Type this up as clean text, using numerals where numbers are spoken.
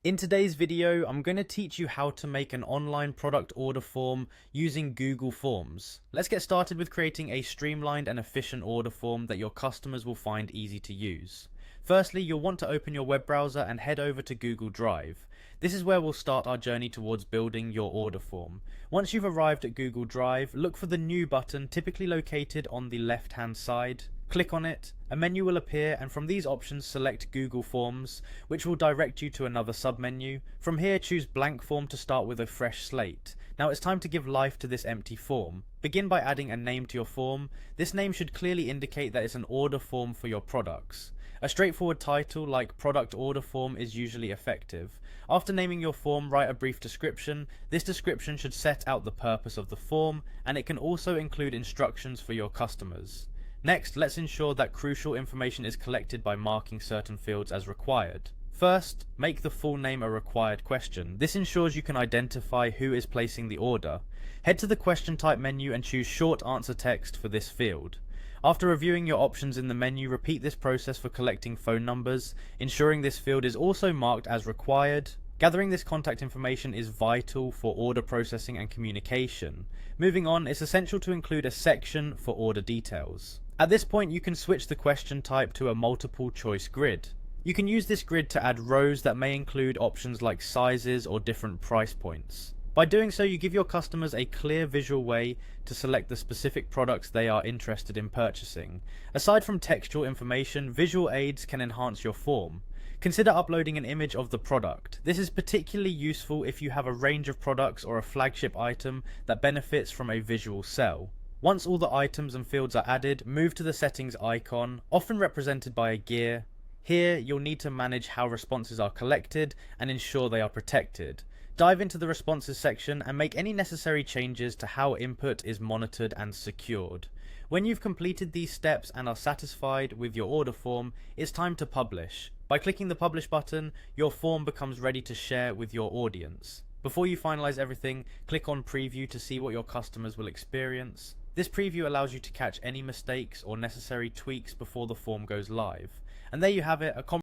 In today's video, I'm going to teach you how to make an online product order form using Google Forms. Let's get started with creating a streamlined and efficient order form that your customers will find easy to use. Firstly, you'll want to open your web browser and head over to Google Drive. This is where we'll start our journey towards building your order form. Once you've arrived at Google Drive, look for the New button typically located on the left-hand side. Click on it, a menu will appear, and from these options select Google Forms, which will direct you to another submenu. From here, choose Blank Form to start with a fresh slate. Now it's time to give life to this empty form. Begin by adding a name to your form. This name should clearly indicate that it's an order form for your products. A straightforward title like Product Order Form is usually effective. After naming your form, write a brief description. This description should set out the purpose of the form, and it can also include instructions for your customers. Next, let's ensure that crucial information is collected by marking certain fields as required. First, make the full name a required question. This ensures you can identify who is placing the order. Head to the question type menu and choose short answer text for this field. After reviewing your options in the menu, repeat this process for collecting phone numbers, ensuring this field is also marked as required. Gathering this contact information is vital for order processing and communication. Moving on, it's essential to include a section for order details. At this point, you can switch the question type to a multiple choice grid. You can use this grid to add rows that may include options like sizes or different price points. By doing so, you give your customers a clear visual way to select the specific products they are interested in purchasing. Aside from textual information, visual aids can enhance your form. Consider uploading an image of the product. This is particularly useful if you have a range of products or a flagship item that benefits from a visual sell. Once all the items and fields are added, move to the settings icon, often represented by a gear. Here, you'll need to manage how responses are collected and ensure they are protected. Dive into the responses section and make any necessary changes to how input is monitored and secured. When you've completed these steps and are satisfied with your order form, it's time to publish. By clicking the publish button, your form becomes ready to share with your audience. Before you finalize everything, click on preview to see what your customers will experience. This preview allows you to catch any mistakes or necessary tweaks before the form goes live. And there you have it, a